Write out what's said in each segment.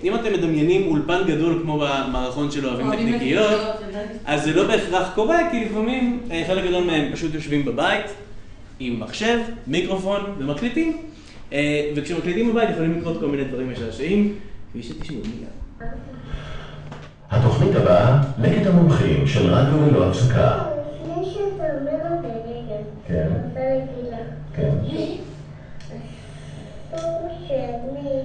אם אתם מדמיינים אולפן גדול כמו במערכון של אוהבים נקניקיות, אז זה לא בהכרח קורה, כי לפעמים חלק גדול מהם פשוט יושבים בבית עם מחשב, מיקרופון ומקליטים, וכשמקליטים בבית יכולים לקרות כל מיני דברים משעשעים, כפי שתשמעו מיד. התוכנית הבאה, לקט המומחים של רדיו ללא הפסקה. לפני שאתה אומר אותי, רגע, כן. אני רוצה להגיד לך. כן. אסור שאני,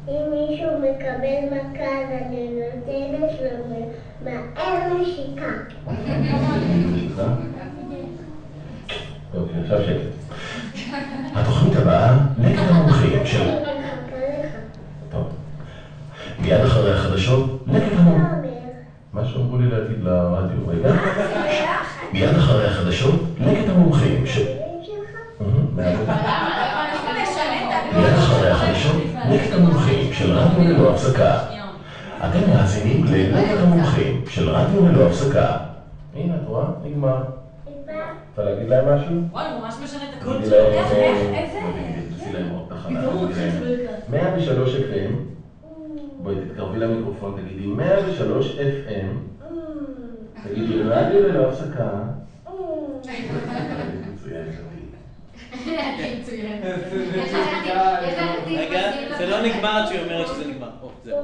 אם מישהו מקבל מכה, אז אני נותנת לו מהר נשיקה. נשיקה? טוב, עכשיו שקט. התוכנית הבאה, לקט המומחים של... אני מחכה לך. טוב. מיד אחרי החדשות, לקט המומחים. מה שאמרו לי להגיד לרדיו, רגע. מיד אחרי החדשות, לקט המומחים של... מיד אחרי החדשות, לקט המומחים של רדיו ללא הפסקה. אתם מאזינים ללקט המומחים של רדיו ללא הפסקה. הנה, את רואה? נגמר. רוצה להגיד להם משהו? וואי, הוא ממש משנה את הקוד תגידי שלו. להם... איזה? תעשי להם עוד תחנה. 103 FM. בואי תתקרבי למיקרופון, תגידי 103 FM. תגידי רדיו ללא הפסקה. רגע, זה לא נגמר עד שהיא אומרת שזה נגמר. זהו.